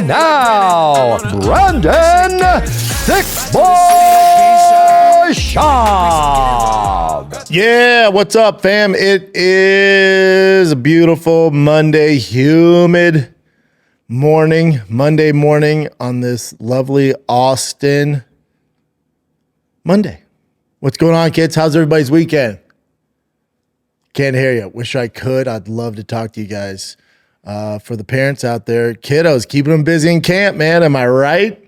And now, Brandon Thick Boy Schaub. Yeah, what's up, fam? It is a beautiful Monday, humid morning, Monday morning on this lovely Austin Monday. What's going on, kids? How's everybody's weekend? Can't hear you. Wish I could. I'd love to talk to you guys. For the parents out there, kiddos, keeping them busy in camp, man. Am I right?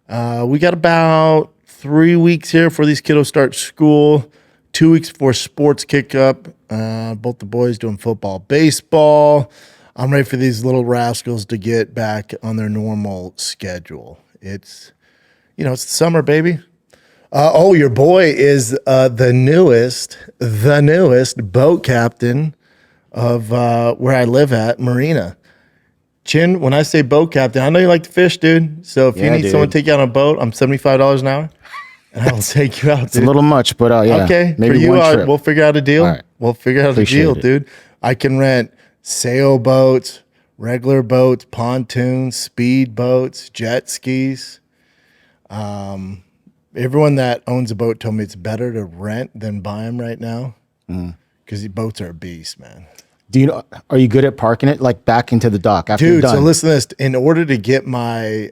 We got about 3 weeks here before these kiddos start school. 2 weeks before sports kick up. Both the boys doing football, baseball. I'm ready for these little rascals to get back on their normal schedule. It's summer, baby. Your boy is the newest boat captain of where I live at, Marina. Chin, when I say boat captain, I know you like to fish, dude. So if you need someone to take you on a boat, I'm $75 an hour, and I'll take you out, dude. It's a little much, but yeah. Okay, maybe for you, one trip. We'll figure out a deal. All right. We'll figure out Appreciate a deal, it. dude. I can rent sailboats, regular boats, pontoons, speed boats, jet skis. Everyone that owns a boat told me it's better to rent than buy them right now because boats are a beast, man. Are you good at parking it like back into the dock after you're Dude, done? so listen to this. In order to get my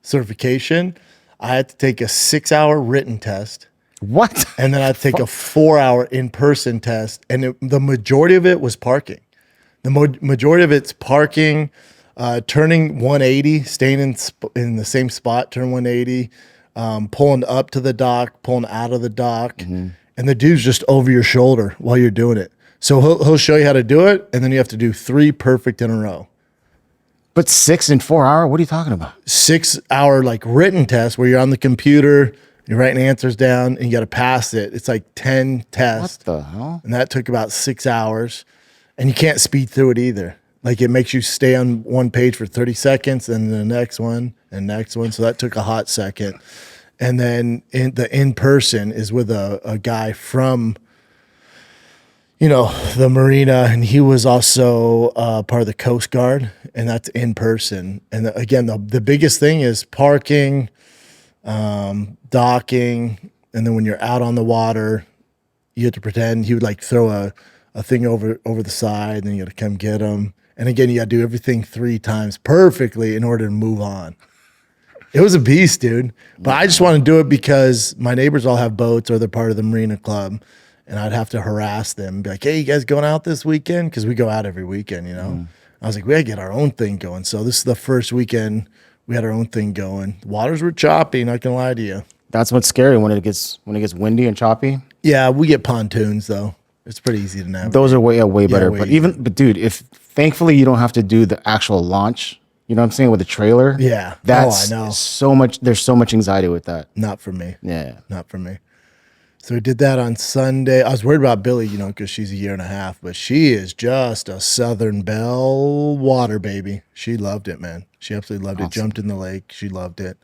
certification, I had to take a 6-hour written test. What? And then I'd take a 4-hour in-person test. And the majority of it was parking. The majority of it's parking, turning 180, staying in the same spot, turn 180, pulling up to the dock, pulling out of the dock. And the dude's just over your shoulder while you're doing it. So he'll show you how to do it, and then you have to do 3 perfect in a row. But 6 and 4 hour? What are you talking about? 6-hour like written test where you're on the computer, you're writing answers down, and you got to pass it. It's like 10 tests. What the hell? And that took about 6 hours, and you can't speed through it either. Like it makes you stay on one page for 30 seconds, and the next one, and next one. So that took a hot second. And then in person is with a guy from the marina, and he was also part of the Coast Guard, and that's in person. And again, the biggest thing is parking, docking, and then when you're out on the water, you have to pretend he would like throw a thing over the side, and then you got to come get him. And again, you got to do everything 3 times perfectly in order to move on. It was a beast, dude. But I just want to do it because my neighbors all have boats or they're part of the Marina Club. And I'd have to harass them and be like, hey, you guys going out this weekend? Because we go out every weekend, I was like, we got to get our own thing going. So this is the first weekend we had our own thing going. The waters were choppy, not going to lie to you. That's what's scary when it gets windy and choppy. Yeah, we get pontoons, though. It's pretty easy to navigate. Those are way better. way But dude, if thankfully you don't have to do the actual launch, you know what I'm saying, with the trailer. Yeah. That's I know. so much. There's so much anxiety with that. Not for me. Yeah. Not for me. So we did that on Sunday. I was worried about Billy, because she's a year and a half, but she is just a Southern Belle water baby. She loved it, man. She absolutely loved it. Jumped in the lake. She loved it.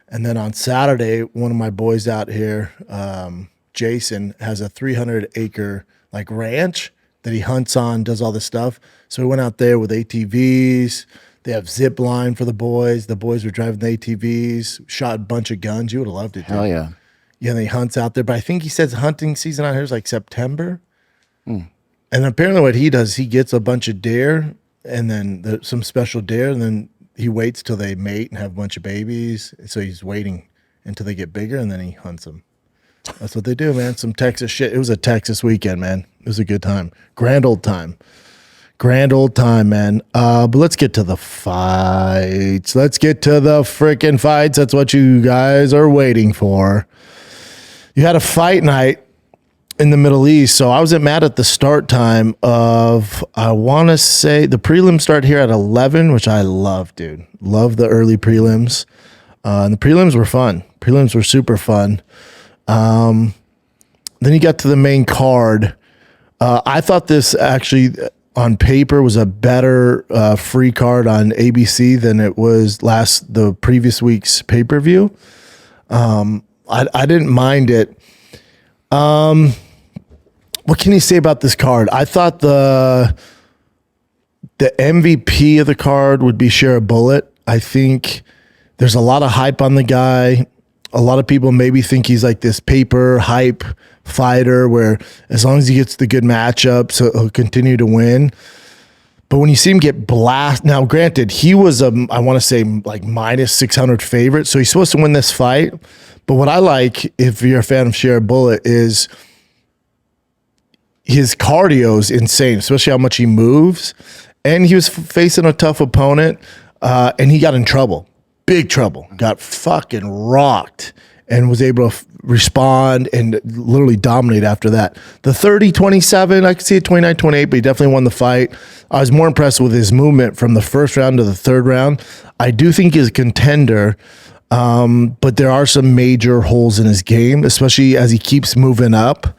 And then on Saturday, one of my boys out here, Jason, has a 300-acre like ranch that he hunts on, does all this stuff. So we went out there with ATVs. They have zip line for the boys. The boys were driving the ATVs, shot a bunch of guns. You would have loved it, dude. Hell yeah. Yeah, and he hunts out there. But I think he says hunting season out here is like September. And apparently what he does, he gets a bunch of deer and then some special deer, and then he waits till they mate and have a bunch of babies. So he's waiting until they get bigger, and then he hunts them. That's what they do, man. Some Texas shit. It was a Texas weekend, man. It was a good time. Grand old time. Grand old time, man. But let's get to the fights. Let's get to the freaking fights. That's what you guys are waiting for. You had a fight night in the Middle East. So I wasn't mad at the start time of, I want to say, the prelims start here at 11, which I love, dude. Love the early prelims. And the prelims were fun. Prelims were super fun. Then you got to the main card. I thought this actually on paper was a better free card on ABC than it was the previous week's pay-per-view. I didn't mind it. What can you say about this card? I thought the the MVP of the card would be Shara Bullet. I think there's a lot of hype on the guy. A lot of people maybe think he's like this paper hype fighter where as long as he gets the good matchups, he'll continue to win. But when you see him get blasted, now granted, he was I want to say like minus 600 favorite, so he's supposed to win this fight. But what I like, if you're a fan of Shara Bullet, is his cardio is insane, especially how much he moves. And he was facing a tough opponent, and he got in trouble. Big trouble, got fucking rocked and was able to respond and literally dominate after that. The 30-27, I could see it 29-28, but he definitely won the fight. I was more impressed with his movement from the first round to the third round. I do think he's a contender, but there are some major holes in his game, especially as he keeps moving up.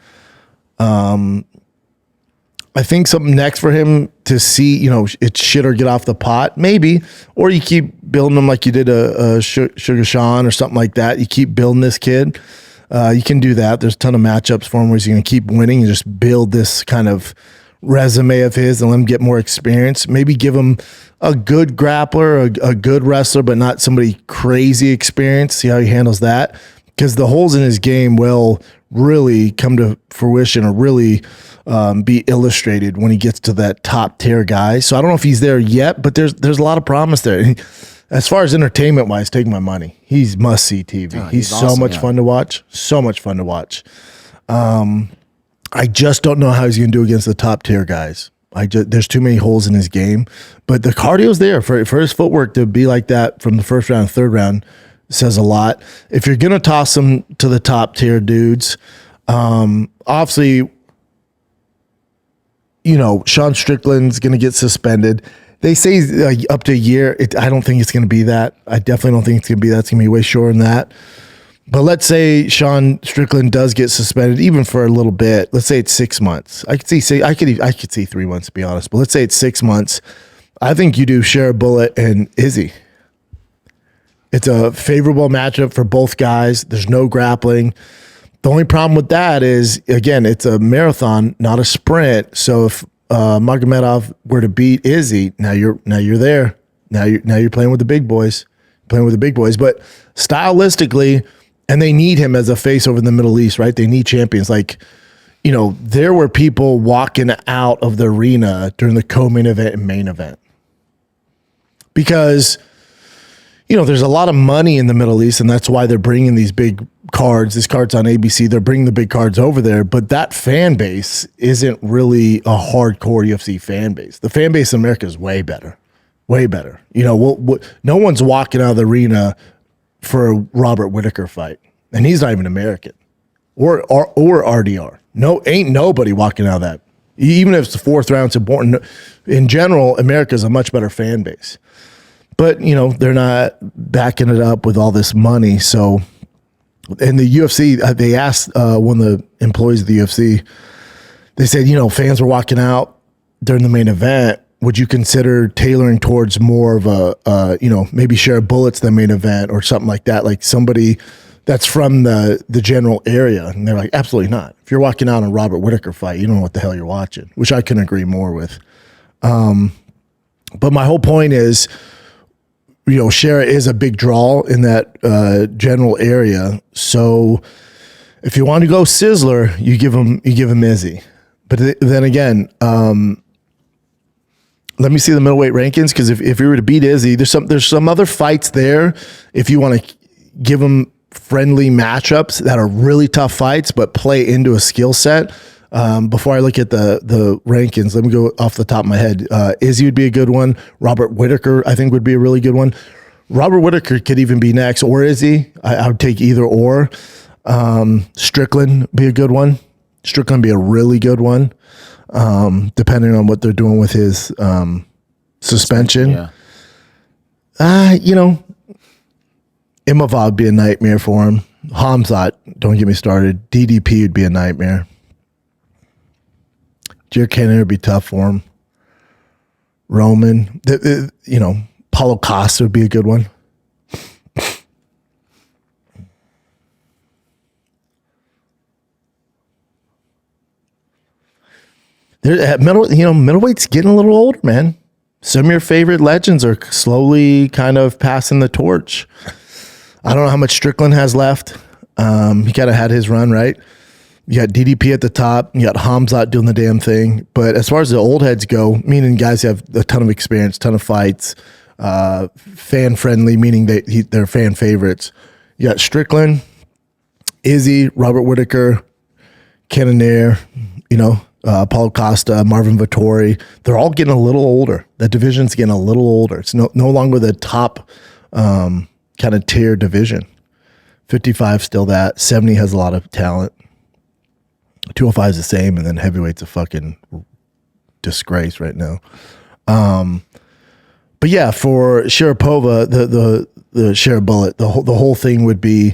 I think something next for him to see, it's shit or get off the pot, maybe. Or you keep building him like you did a Sugar Sean or something like that. You keep building this kid. You can do that. There's a ton of matchups for him where he's going to keep winning and just build this kind of resume of his and let him get more experience. Maybe give him a good grappler, a good wrestler, but not somebody crazy experienced. See how he handles that. Because the holes in his game will really come to fruition or really be illustrated when he gets to that top tier guy. So I don't know if he's there yet, but there's a lot of promise there. As far as entertainment wise, take my money. He's must see TV. He's so awesome, much fun to watch. So much fun to watch. I just don't know how he's going to do against the top tier guys. There's too many holes in his game, but the cardio's there for his footwork to be like that from the first round, third round says a lot. If you're going to toss him to the top tier dudes, obviously, Sean Strickland's going to get suspended. They say up to a year. I don't think it's going to be that. I definitely don't think it's going to be that. It's going to be way shorter than that. But let's say Sean Strickland does get suspended, even for a little bit. Let's say it's 6 months. I could see 3 months, to be honest. But let's say it's 6 months. I think you do Shara Bullet and Izzy. It's a favorable matchup for both guys. There's no grappling. The only problem with that is, again, it's a marathon, not a sprint. So if Magomedov were to beat Izzy, now you're there. Now you're playing with the big boys. But stylistically, and they need him as a face over in the Middle East, right? They need champions. There were people walking out of the arena during the co-main event and main event. Because there's a lot of money in the Middle East, and that's why they're bringing these big cards. This card's on ABC. They're bringing the big cards over there, but that fan base isn't really a hardcore UFC fan base. The fan base in America is way better. Way better. No one's walking out of the arena for a Robert Whittaker fight, and he's not even American or RDR. No, ain't nobody walking out of that. Even if it's the fourth round, it's important. In general, America's a much better fan base. But, they're not backing it up with all this money. So, and the UFC, they asked one of the employees of the UFC, they said, fans were walking out during the main event. Would you consider tailoring towards more of maybe Shara Bullet's the main event or something like that? Like somebody that's from the general area. And they're like, absolutely not. If you're walking out on a Robert Whittaker fight, you don't know what the hell you're watching, which I couldn't agree more with. But my whole point is, Shara is a big draw in that general area. So if you want to go sizzler, you give him Izzy. But then again, let me see the middleweight rankings, because if you were to beat Izzy, there's some other fights there. If you want to give him friendly matchups that are really tough fights but play into a skill set. Before I look at the rankings, let me go off the top of my head. Izzy would be a good one. Robert Whittaker, I think, would be a really good one. Robert Whittaker could even be next, or Izzy. I would take either or. Strickland be a good one. Strickland be a really good one, depending on what they're doing with his suspension. Yeah. Imavov would be a nightmare for him. Hamzat, don't get me started. DDP would be a nightmare. Jared Cannonier would be tough for him. Roman, Paulo Costa would be a good one. Middleweight's getting a little older, man. some of your favorite legends are slowly kind of passing the torch. I don't know how much Strickland has left. He kind of had his run, right? You got DDP at the top. You got Hamzat doing the damn thing. But as far as the old heads go, meaning guys who have a ton of experience, ton of fights, fan friendly, meaning they're fan favorites. You got Strickland, Izzy, Robert Whittaker, Cannonier, Paulo Costa, Marvin Vittori. They're all getting a little older. The division's getting a little older. It's no longer the top kind of tier division. 55 still that. 70 has a lot of talent. 205 is the same, and then heavyweight's a fucking disgrace right now. But yeah, for Sharapova, the Shara Bullet, the whole thing would be,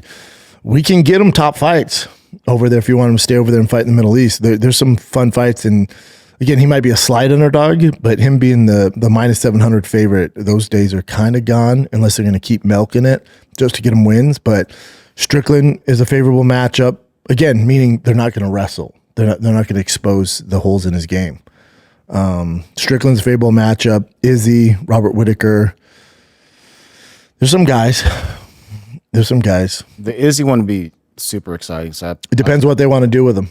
we can get them top fights over there if you want him to stay over there and fight in the Middle East. There's some fun fights, and again, he might be a slight underdog, but him being the minus 700 favorite, those days are kind of gone unless they're going to keep milking it just to get him wins. But Strickland is a favorable matchup. Again, meaning they're not going to wrestle. They're not going to expose the holes in his game. Strickland's a favorable matchup. Izzy, Robert Whittaker. There's some guys. The Izzy one would be super exciting. So It depends what they want to do with him.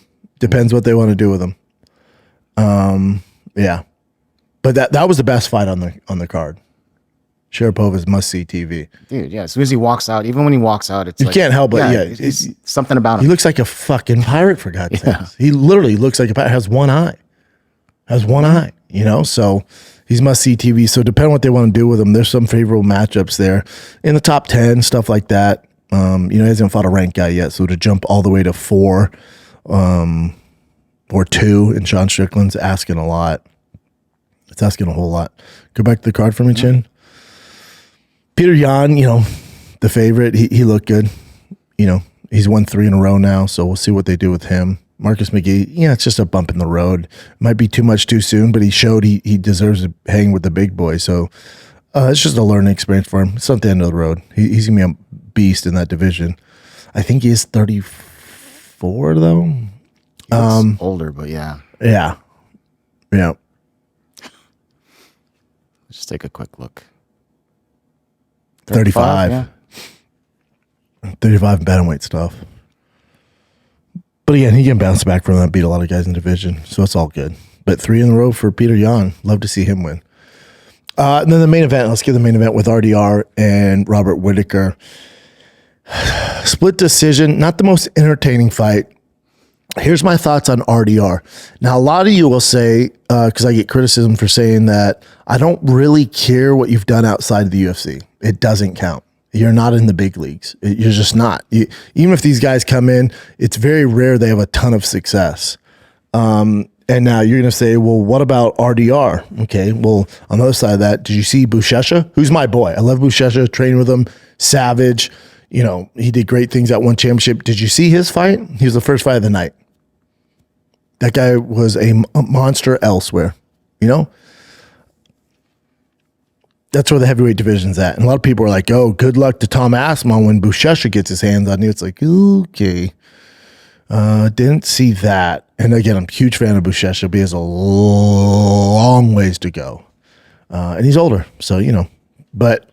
Yeah. But that was the best fight on the card. Sharapova's must-see TV. Dude, yeah. As soon as he walks out, even when he walks out, it's you can't help but it's something about him. He looks like a fucking pirate, for God's sakes. He literally looks like a pirate. Has one eye. So he's must-see TV. So depending on what they want to do with him, there's some favorable matchups there in the top 10, stuff like that. He hasn't fought a ranked guy yet, so to jump all the way to 4 or 2 in Sean Strickland's asking a lot. It's asking a whole lot. Go back to the card for me, Chin. Peter Yan, the favorite, he looked good. He's won 3 in a row now, so we'll see what they do with him. Marcus McGee, it's just a bump in the road. Might be too much too soon, but he showed he deserves to hang with the big boys. So it's just a learning experience for him. It's not the end of the road. He's going to be a beast in that division. I think he is 34, though. He looks older, but yeah. Yeah. Let's just take a quick look. 35. Yeah. 35 bantamweight stuff. But again, he can bounce back from that, beat a lot of guys in the division, so it's all good. But 3 in a row for Peter Yan. Love to see him win. And then the main event, let's get the main event with RDR and Robert Whittaker. Split decision, not the most entertaining fight. Here's my thoughts on RDR. Now, a lot of you will say, because I get criticism for saying that, I don't really care what you've done outside of the UFC. It doesn't count. You're not in the big leagues. You're just not. Even if these guys come in, it's very rare they have a ton of success. And now you're going to say, well, what about RDR? Okay, well, on the other side of that, did you see Buchecha? Who's my boy? I love Buchecha, training with him, savage. He did great things at one championship. Did you see his fight? He was the first fight of the night. That guy was a monster elsewhere, That's where the heavyweight division's at. And a lot of people are like, oh, good luck to Tom Aspinall when Buchecha gets his hands on you. It's like, okay. Didn't see that. And again, I'm a huge fan of Buchecha, but he has a long ways to go. And he's older, so, But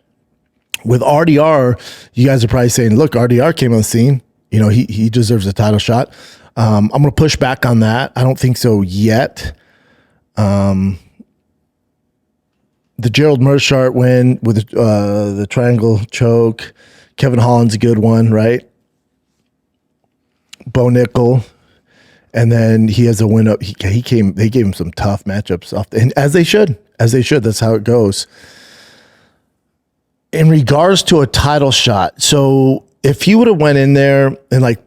with RDR, you guys are probably saying, look, RDR came on the scene. He deserves a title shot. I'm going to push back on that. I don't think so yet. The Gerald Meerschaert win with the triangle choke. Kevin Holland's a good one, right? Bo Nickel. And then he has a win up. They gave him some tough matchups off, and as they should. That's how it goes. In regards to a title shot, so if he would have went in there and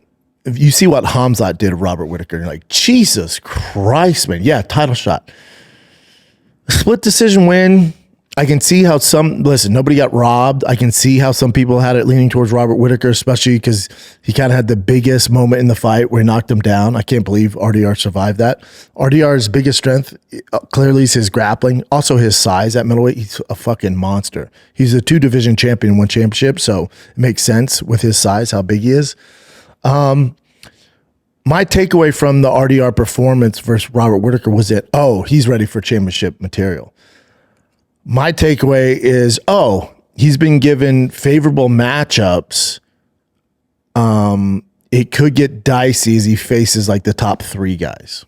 if you see what Hamzat did to Robert Whittaker, you're like, Jesus Christ, man. Yeah, title shot. Split decision win. I can see how nobody got robbed. I can see how some people had it leaning towards Robert Whittaker, especially because he kind of had the biggest moment in the fight where he knocked him down. I can't believe RDR survived that. RDR's biggest strength clearly is his grappling, also his size at middleweight. He's a fucking monster. He's a 2-division champion in one championship, so it makes sense with his size, how big he is. My takeaway from the RDR performance versus Robert Whittaker was that, he's ready for championship material. My takeaway is, he's been given favorable matchups. It could get dicey as he faces like the top 3 guys.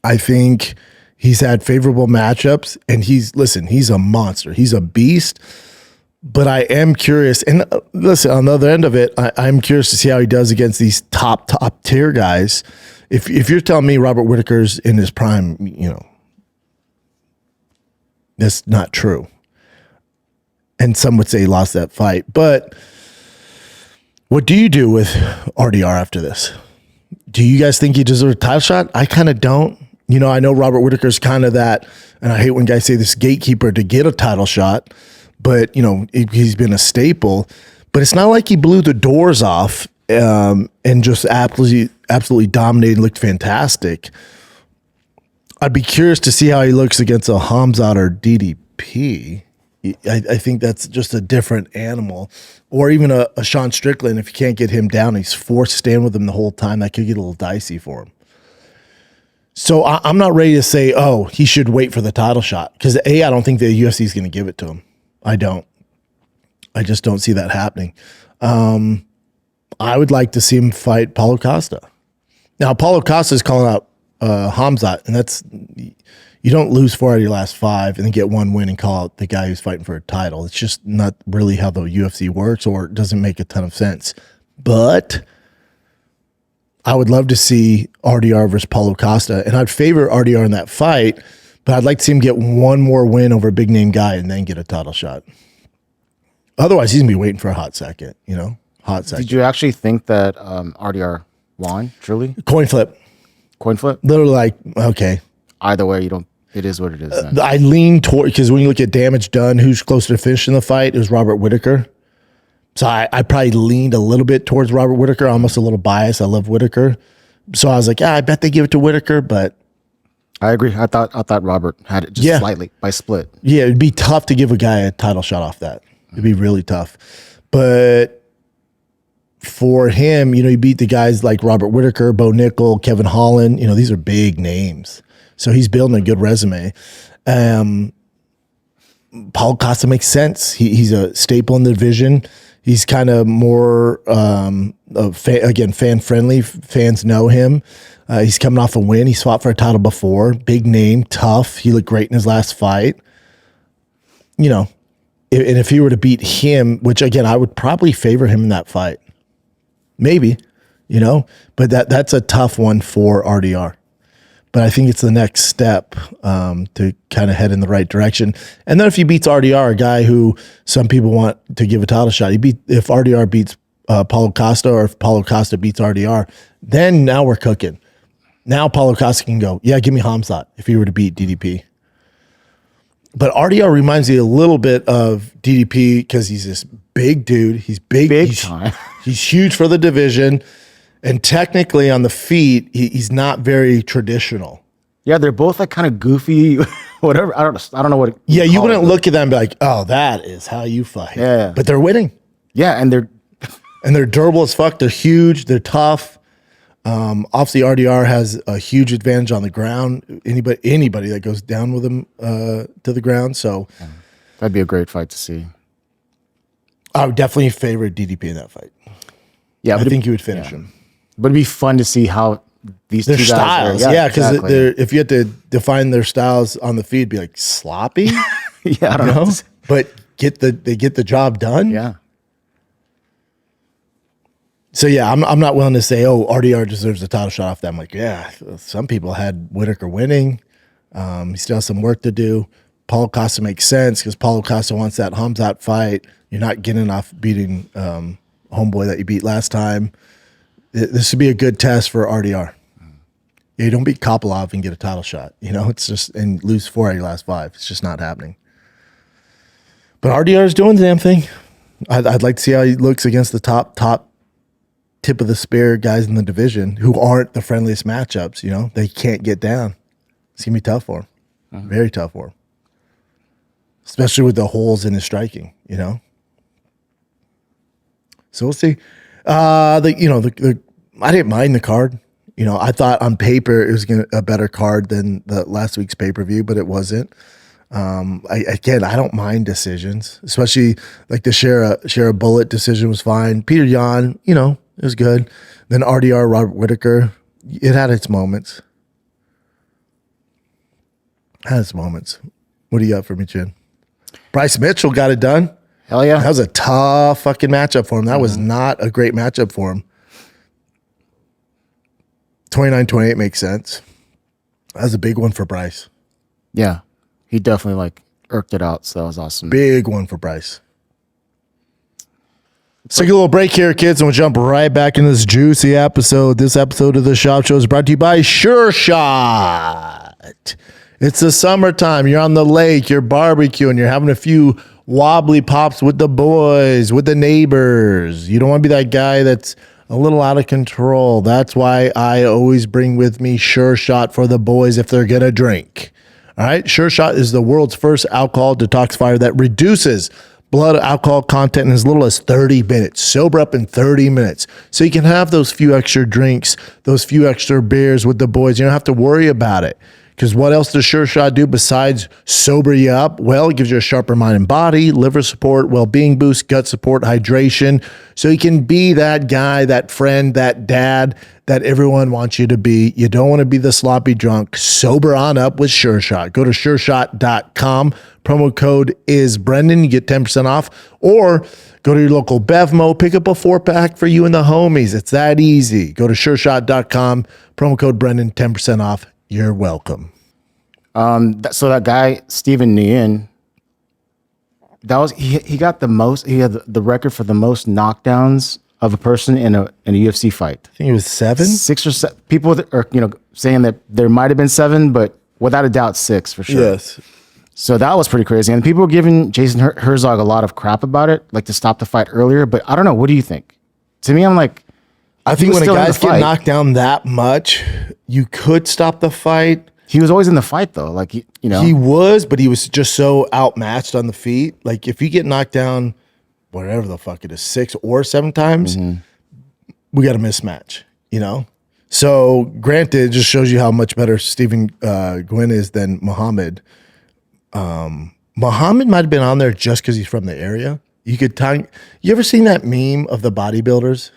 I think he's had favorable matchups, and he's a monster. He's a beast. But I am curious, and listen, on the other end of it, I'm curious to see how he does against these top tier guys. If you're telling me Robert Whittaker's in his prime, that's not true. And some would say he lost that fight. But what do you do with RDR after this? Do you guys think he deserves a title shot? I kind of don't. I know Robert Whittaker's kind of that, and I hate when guys say this gatekeeper to get a title shot, but, he's been a staple. But it's not like he blew the doors off and just absolutely dominated and looked fantastic. I'd be curious to see how he looks against a Hamzat or DDP. I think that's just a different animal. Or even a Sean Strickland, if you can't get him down, he's forced to stand with him the whole time. That could get a little dicey for him. So I'm not ready to say, he should wait for the title shot. Because I don't think the UFC is going to give it to him. I don't. I just don't see that happening. I would like to see him fight Paulo Costa. Now, Paulo Costa is calling out Hamzat, and that's... You don't lose 4 out of your last 5 and then get 1 win and call out the guy who's fighting for a title. It's just not really how the UFC works, or it doesn't make a ton of sense. But I would love to see RDR versus Paulo Costa, and I'd favor RDR in that fight, but I'd like to see him get 1 more win over a big name guy and then get a title shot. Otherwise, he's going to be waiting for a hot second, hot second. Did you actually think that RDR won, truly? Coin flip. Coin flip? Literally like, okay. Either way, it is what it is. Then. I lean toward, because when you look at damage done, who's closer to finishing the fight, it was Robert Whittaker. So I probably leaned a little bit towards Robert Whittaker, almost a little biased. I love Whittaker. So I was like, I bet they give it to Whittaker, but I agree. I thought Robert had it just slightly by split. Yeah, it'd be tough to give a guy a title shot off that. It'd be really tough. But for him, he beat the guys like Robert Whittaker, Bo Nickel, Kevin Holland. These are big names. So he's building a good resume. Paulo Costa makes sense. He's a staple in the division. He's kind of more, fan friendly. Fans know him. He's coming off a win. He's fought for a title before. Big name, tough. He looked great in his last fight. And if he were to beat him, which again, I would probably favor him in that fight. Maybe, but that's a tough one for RDR. But I think it's the next step to kind of head in the right direction. And then if he beats RDR, a guy who some people want to give a title shot, if RDR beats Paulo Costa, or if Paulo Costa beats RDR, then now we're cooking. Now Paulo Costa can go, give me Hamzat if he were to beat DDP. But RDR reminds me a little bit of DDP because he's this big dude. He's big time. He's huge for the division. And technically on the feet, he's not very traditional. Yeah, they're both like kind of goofy, whatever. I don't know what. You wouldn't look at them and be like, "Oh, that is how you fight." Yeah. But they're winning. Yeah, and they're durable as fuck. They're huge. They're tough. Obviously, RDR has a huge advantage on the ground. Anybody that goes down with him to the ground. So that'd be a great fight to see. I would definitely favor DDP in that fight. Yeah, I think he would finish him. But it'd be fun to see how these their two styles, guys because exactly. if you had to define their styles on the feed, it'd be like sloppy. I don't know. But they get the job done. Yeah. So I'm not willing to say, RDR deserves a title shot off that. I'm like, some people had Whittaker winning. He still has some work to do. Paulo Costa makes sense because Paulo Costa wants that Hamzat fight. You're not getting off beating homeboy that you beat last time. This would be a good test for RDR. You don't beat Kopilov and get a title shot. It's just, and lose 4 out of your last 5. It's just not happening. But RDR is doing the damn thing. I'd like to see how he looks against the top tip of the spear guys in the division who aren't the friendliest matchups. They can't get down. It's going to be tough for him. Very tough for him. Especially with the holes in his striking, So we'll see. I didn't mind the card. I thought on paper it was a better card than the last week's pay-per-view, but it wasn't. I don't mind decisions, especially like the Shara Bullet decision was fine. Peter Yan, it was good. Then RDR Robert Whittaker, it had its moments. What do you got for me, Chin? Bryce Mitchell got it done. Hell yeah. That was a tough fucking matchup for him. That was not a great matchup for him. 29-28 makes sense. That was a big one for Bryce. Yeah. He definitely irked it out. So that was awesome. Big one for Bryce. Let's take a little break here, kids, and we'll jump right back into this juicy episode. This episode of the Schaub Show is brought to you by Sure Shot. It's the summertime. You're on the lake, you're barbecuing, you're having a few wobbly pops with the boys, with the neighbors. You don't want to be that guy that's a little out of control. That's why I always bring with me Sure Shot for the boys if they're going to drink. All right. Sure Shot is the world's first alcohol detoxifier that reduces blood alcohol content in as little as 30 minutes. Sober up in 30 minutes. So you can have those few extra drinks, those few extra beers with the boys. You don't have to worry about it. Because what else does Sure Shot do besides sober you up? Well, it gives you a sharper mind and body, liver support, well-being boost, gut support, hydration. So you can be that guy, that friend, that dad that everyone wants you to be. You don't want to be the sloppy drunk. Sober on up with Sure Shot. Go to sureshot.com. Promo code is Brendan. You get 10% off. Or go to your local Bevmo. Pick up a 4-pack for you and the homies. It's that easy. Go to sureshot.com. Promo code Brendan, 10% off. You're welcome. So that guy, Steven Nguyen, he got the most, he had the record for the most knockdowns of a person in a UFC fight. I think it was 7? 6 or 7. People are, saying that there might have been 7, but without a doubt 6 for sure. Yes. So that was pretty crazy. And people were giving Jason Herzog a lot of crap about it, like to stop the fight earlier. But I don't know. What do you think? To me, I'm like, I think when a guy's getting knocked down that much, you could stop the fight. He was always in the fight, though. He was, but he was just so outmatched on the feet. Like, if you get knocked down, whatever the fuck it is, 6 or 7 times, we got a mismatch, So, granted, it just shows you how much better Stephen Gwynn is than Muhammad. Muhammad might have been on there just because he's from the area. You ever seen that meme of the bodybuilders?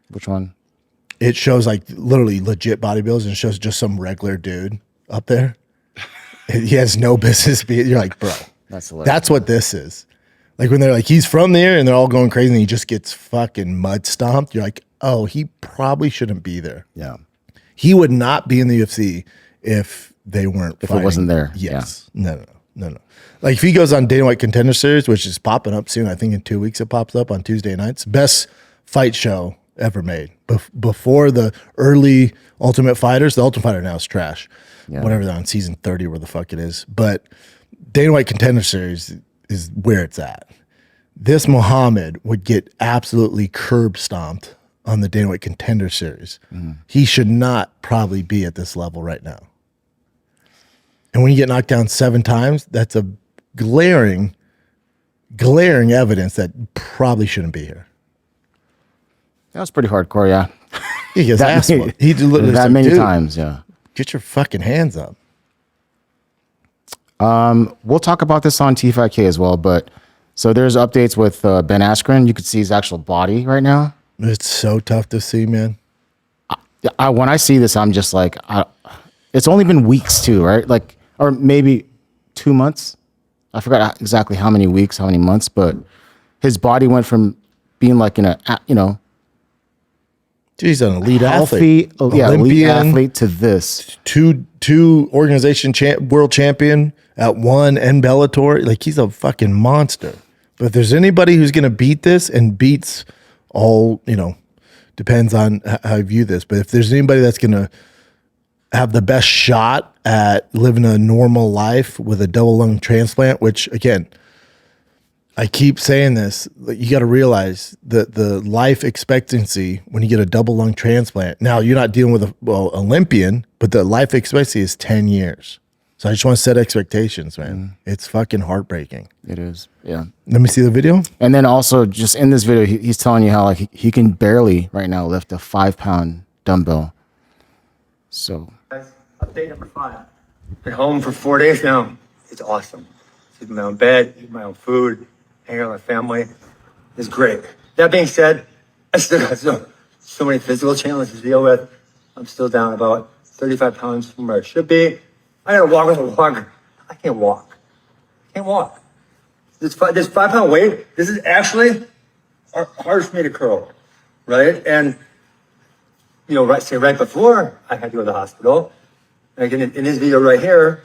Which one? It shows literally legit bodybuilders and it shows just some regular dude up there. He has no business being. You're like, bro, that's what this is. Like when they're like, he's from there and they're all going crazy and he just gets fucking mud stomped. You're like, oh, he probably shouldn't be there. Yeah. He would not be in the UFC if they weren't If fighting. it wasn't there. Yes. Yeah. No. Like if he goes on Dana White Contender Series, which is popping up soon, I think in 2 weeks it pops up on Tuesday nights. Best fight show ever made. Before the early Ultimate Fighters, the Ultimate Fighter now is trash. Yeah. Whatever they're on season 30, where the fuck it is. But Dana White Contender Series is where it's at. This Muhammad would get absolutely curb stomped on the Dana White Contender Series. He should not probably be at this level right now. And when you get knocked down 7 times, that's a glaring evidence that probably shouldn't be here. That was pretty hardcore, yeah. He gets ass whooped. He literally that many times, yeah. Get your fucking hands up. We'll talk about this on T5K as well, but so there's updates with Ben Askren. You could see his actual body right now. It's so tough to see, man. When I see this, I'm just like, it's only been weeks too, right? Like, or maybe 2 months. I forgot exactly how many weeks, how many months, but his body went from being like in a, He's an elite healthy, athlete. Elite athlete to this. Two organization world champion at one and Bellator. Like he's a fucking monster. But if there's anybody who's going to beat this and beats all, depends on how you view this. But if there's anybody that's going to have the best shot at living a normal life with a double lung transplant, which again, I keep saying this, you got to realize that the life expectancy when you get a double lung transplant, now you're not dealing with a Olympian, but the life expectancy is 10 years. So I just want to set expectations, man. It's fucking heartbreaking. It is, yeah. Let me see the video. And then also just in this video, he's telling you how like he can barely right now lift a 5-pound dumbbell. So. Update number 5. Been home for 4 days now. It's awesome. Sleep in my own bed, eat my own food, hang out with my family. It's great. That being said, I still got so many physical challenges to deal with. I'm still down about 35 pounds from where I should be. I gotta walk with a walker. I can't walk. This 5 pound weight, this is actually hard for me to curl, right? And, right before I had to go to the hospital, like in this video right here,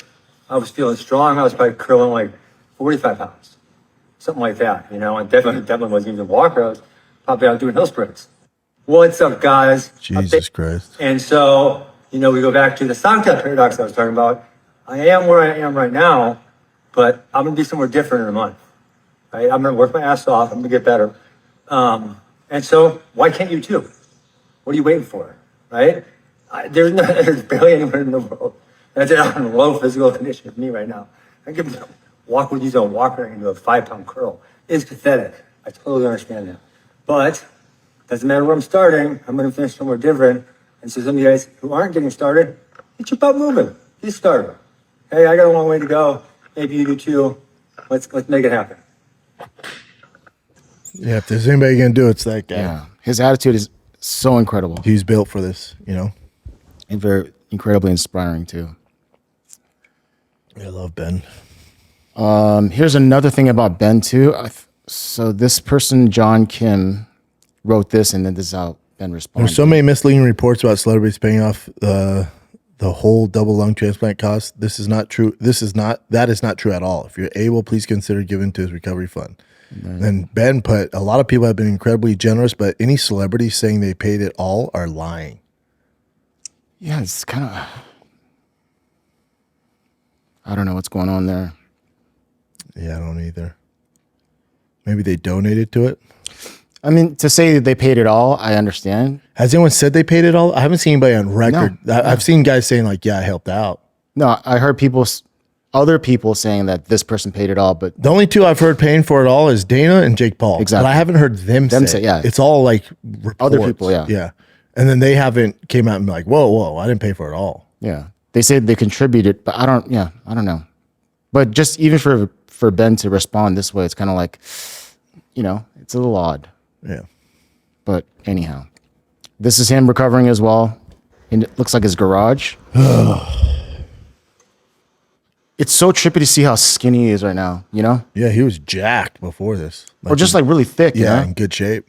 I was feeling strong. I was probably curling like 45 pounds, something like that, and definitely wasn't even a walker. I was probably out doing hill sprints. What's up, guys? Jesus Christ. And so, we go back to the Sankta paradox I was talking about. I am where I am right now, but I'm going to be somewhere different in a month, right? I'm going to work my ass off. I'm going to get better. And so why can't you too? What are you waiting for, right? There's barely anyone in the world that's in low physical condition as me right now. I can walk with you on a walker and do a 5 pound curl. It's pathetic. I totally understand that. But doesn't matter where I'm starting. I'm going to finish somewhere different. And so some of you guys who aren't getting started, get your butt moving. Get started. Hey, I got a long way to go. Maybe you do too. Let's make it happen. Yeah, if there's anybody going to do it, it's that guy. Yeah. His attitude is so incredible. He's built for this, And very incredibly inspiring too. I love Ben. Here's another thing about Ben too. So this person, John Kim, wrote this, and then this is how Ben responded. There's so many misleading reports about celebrities paying off the whole double lung transplant cost. This is not true. That is not true at all. If you're able, please consider giving to his recovery fund. Right. And Ben put, a lot of people have been incredibly generous, but any celebrities saying they paid it all are lying. Yeah, it's kind of, I don't know what's going on there. Yeah, I don't either. Maybe they donated to it. I mean, to say that they paid it all, I understand. Has anyone said they paid it all? I haven't seen anybody on record. No. I've seen guys saying like, yeah, I helped out. No, I heard other people saying that this person paid it all, but the only two I've heard paying for it all is Dana and Jake Paul. Exactly. But I haven't heard them say, yeah. It's all like reports. Other people, yeah. Yeah. And then they haven't came out and been like, whoa, I didn't pay for it all. Yeah. They said they contributed, but I don't know. But just even for Ben to respond this way, it's kind of like, it's a little odd. Yeah. But anyhow, this is him recovering as well. And it looks like his garage. It's so trippy to see how skinny he is right now, Yeah, he was jacked before this. Or just like really thick, yeah, in good shape.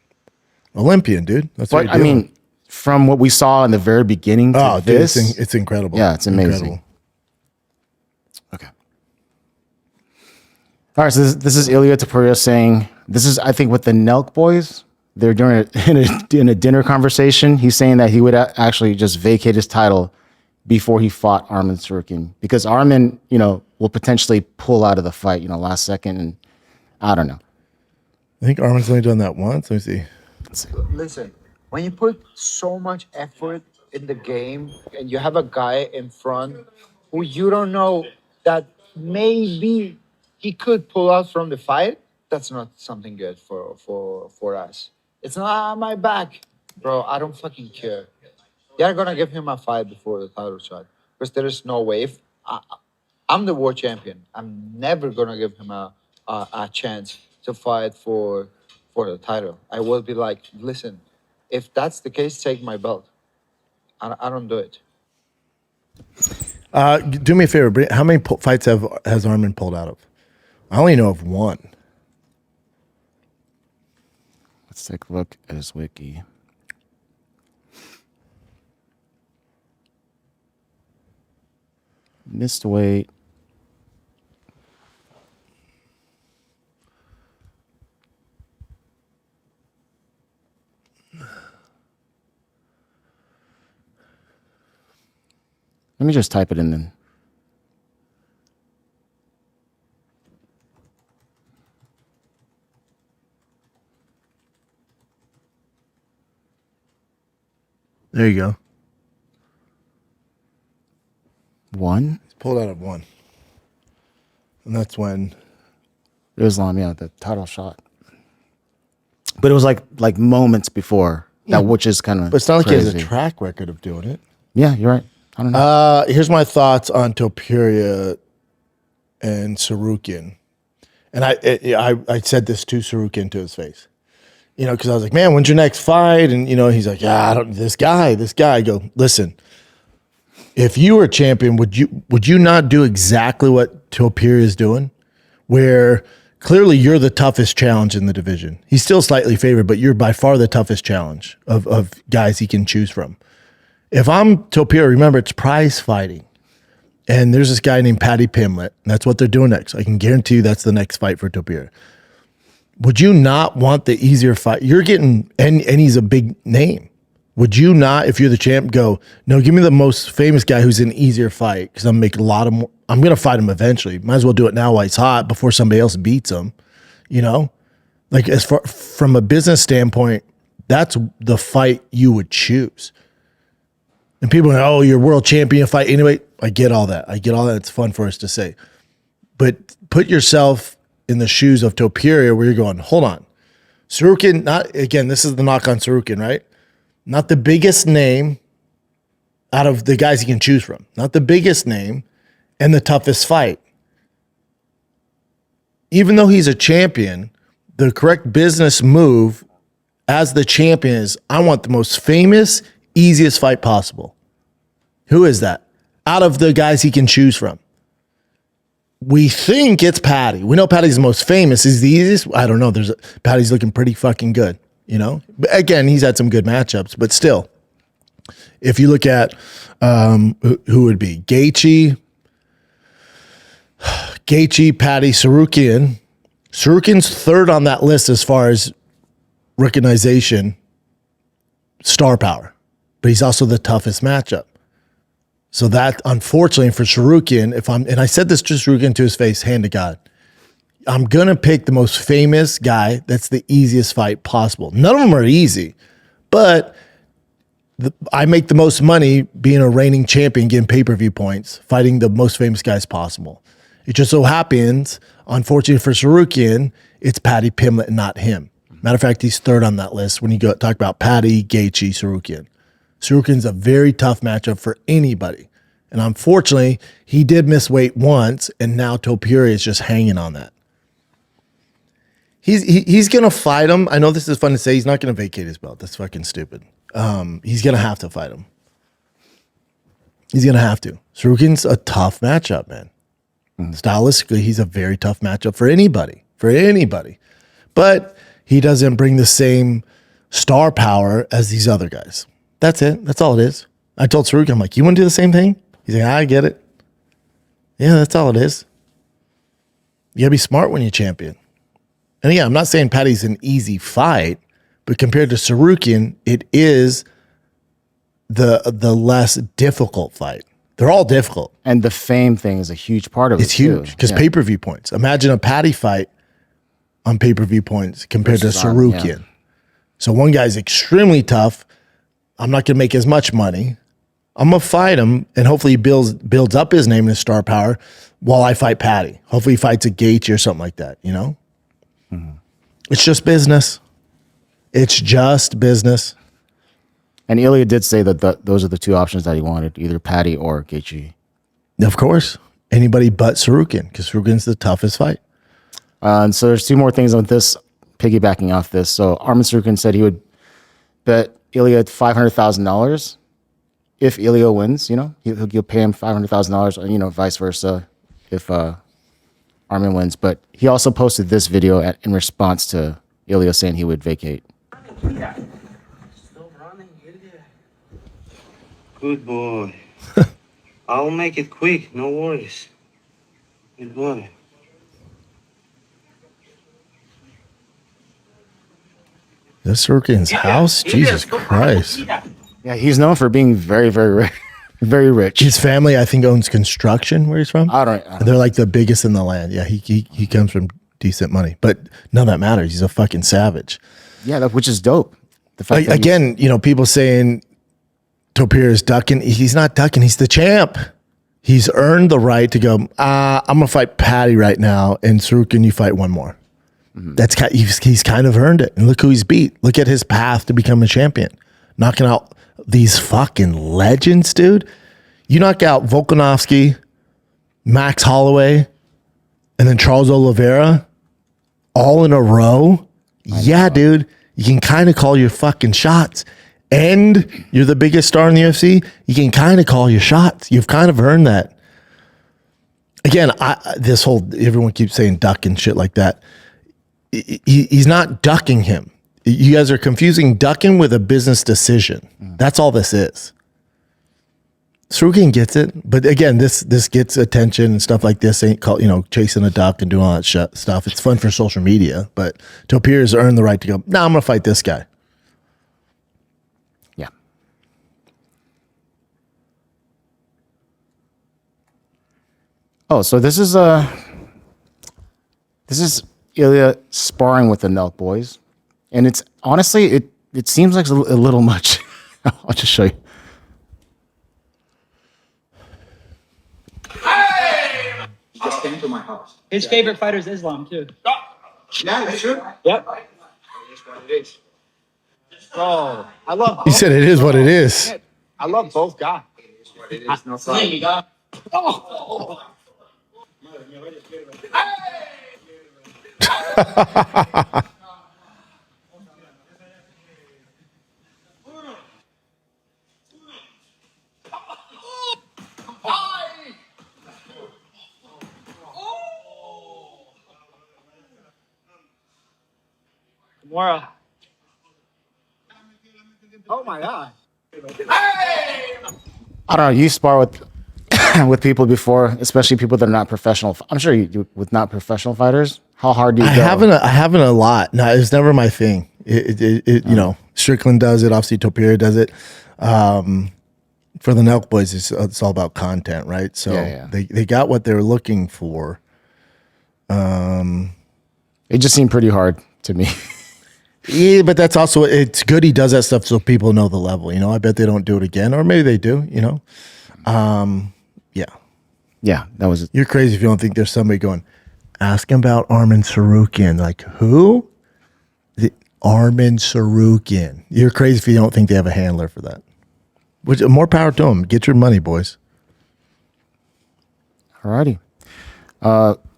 Olympian, dude. That's what I mean, from what we saw in the very beginning to this. Dude, it's incredible. Yeah, it's amazing. Incredible. Okay. All right, so this is Ilia Topuria saying, this is, I think, with the Nelk boys. They're doing it in a dinner conversation. He's saying that he would actually just vacate his title before he fought Arman Tsarukyan, because Arman, will potentially pull out of the fight, last second, and I don't know. I think Arman's only done that once. Let me see. Listen, when you put so much effort in the game and you have a guy in front who you don't know that maybe he could pull out from the fight, that's not something good for us. It's not on my back, bro. I don't fucking care. They're gonna give him a fight before the title shot because there is no way. I'm the world champion. I'm never gonna give him a chance to fight for the title. I will be like, listen, if that's the case, take my belt. I don't do it. Do me a favor. How many fights has Arman pulled out of? I only know of one. Let's take a look at his wiki. Missed weight. Let me just type it in then. There you go. One? He's pulled out of one. And that's when Islam, yeah, the title shot. But it was like moments before that, which is kind of. But it's not crazy. like he has a track record of doing it. Yeah, you're right. I don't know. Here's my thoughts on Topuria. and Tsarukyan. And I said this to Tsarukyan to his face, because I was like, man, when's your next fight? And, he's like, yeah, this guy. I go, listen, if you were a champion, would you not do exactly what Topuria is doing? Where clearly you're the toughest challenge in the division. He's still slightly favored, but you're by far the toughest challenge of guys he can choose from. If I'm Topuria, remember, it's prize fighting. And there's this guy named Paddy Pimblett, and that's what they're doing next. I can guarantee you that's the next fight for Topuria. Would you not want the easier fight? You're getting, and he's a big name. Would you not, if you're the champ, go, no, give me the most famous guy who's an easier fight because I'm going to make a lot of more. I'm going to fight him eventually. Might as well do it now while he's hot before somebody else beats him. Like as far from a business standpoint, that's the fight you would choose. And people are like, oh, you're world champion fight anyway. I get all that. It's fun for us to say. But put yourself in the shoes of Topuria where you're going, hold on. Tsarukyan, this is the knock on Tsarukyan, right? Not the biggest name out of the guys you can choose from. Not the biggest name and the toughest fight. Even though he's a champion, the correct business move as the champion is, I want the most famous, easiest fight possible. Who is that? Out of the guys he can choose from. We think it's Paddy. We know Paddy's the most famous. Is the easiest? I don't know. Paddy's looking pretty fucking good, But again, he's had some good matchups, but still, if you look at who would be Gaethje, Paddy, Tsarukyan. Tsarukyan's third on that list as far as recognition, star power, but he's also the toughest matchup. So that, unfortunately for Tsarukyan, and I said this to Tsarukyan to his face, hand to God, I'm going to pick the most famous guy that's the easiest fight possible. None of them are easy, but I make the most money being a reigning champion, getting pay-per-view points, fighting the most famous guys possible. It just so happens, unfortunately for Tsarukyan, it's Paddy Pimblett and not him. Matter of fact, he's third on that list when you talk about Paddy, Gaethje, Tsarukyan. Tsarukyan's a very tough matchup for anybody. And unfortunately, he did miss weight once, and now Topuria is just hanging on that. He's going to fight him. I know this is fun to say. He's not going to vacate his belt. That's fucking stupid. He's going to have to fight him. He's going to have to. Tsarukyan's a tough matchup, man. Stylistically, he's a very tough matchup for anybody. But he doesn't bring the same star power as these other guys. That's it. That's all it is. I told Tsarukyan, I'm like, you want to do the same thing? He's like, I get it. Yeah, that's all it is. You got to be smart when you champion. And yeah, I'm not saying Paddy's an easy fight, but compared to Tsarukyan, it is the less difficult fight. They're all difficult. And the fame thing is a huge part of it. It's huge because pay-per-view points. Imagine a Paddy fight on pay-per-view points compared to Tsarukyan. So one guy's extremely tough. I'm not going to make as much money. I'm going to fight him, and hopefully he builds up his name and his star power while I fight Paddy. Hopefully he fights a Gaethje or something like that, Mm-hmm. It's just business. It's just business. And Ilia did say that those are the two options that he wanted, either Paddy or Gaethje. Of course. Anybody but Tsarukyan, because Tsarukyan's the toughest fight. And so there's two more things on this, piggybacking off this. So Arman Tsarukyan said he would bet Ilia $500,000 if Ilia wins. He'll pay him $500,000. Vice versa if Arman wins. But he also posted this video in response to Ilia saying he would vacate. Good boy. I'll make it quick. No worries. Good boy. This Tsarukyan's house? Jesus Christ. Yeah, he's known for being very, very rich. Very rich. His family, I think, owns construction where he's from. I don't They're like the biggest in the land. Yeah, he comes from decent money. But none of that matters. He's a fucking savage. Yeah, which is dope. The fact that again, people saying Topuria is ducking. He's not ducking. He's the champ. He's earned the right to go, I'm going to fight Paddy right now, and Tsarukyan, you fight one more. Mm-hmm. He's kind of earned it. And look who he's beat. Look at his path to become a champion. Knocking out these fucking legends, dude. You knock out Volkanovski, Max Holloway, and then Charles Oliveira, all in a row. Yeah, dude, you can kind of call your fucking shots. And you're the biggest star in the UFC. You can kind of call your shots. You've kind of earned that. Again, everyone keeps saying duck and shit like that. He's not ducking him. You guys are confusing ducking with a business decision. That's all this is. Tsarukyan gets it, but again, this gets attention and stuff like this. Ain't called chasing a duck and doing all that stuff. It's fun for social media, but Topuria's earned the right to go. Nah, I'm gonna fight this guy. Yeah. Oh, so this is Ilia sparring with the Nelk boys, and it's honestly it seems like a little much. I'll just show you. Just came to my house. His favorite fighter is Islam too. Yeah, you should. Yep. It's what it is. Bro, I love. He said it is what it is. I love both guys. It's what it is. No problem. Kimura. Oh my god. I don't know. You spar with with people before, especially people that are not professional. I'm sure you do with not professional fighters. How hard do you go? I haven't a lot. No, it's never my thing. Strickland does it. Obviously, Topuria does it. For the Nelk boys, it's all about content, right? So they got what they were looking for. It just seemed pretty hard to me. Yeah, but that's also, it's good he does that stuff so people know the level. I bet they don't do it again, or maybe they do. Yeah. Yeah, that was it. You're crazy if you don't think there's somebody going, ask him about Arman Tsarukyan. Like, who? Arman Tsarukyan. You're crazy if you don't think they have a handler for that. Which, more power to them. Get your money, boys. Alrighty.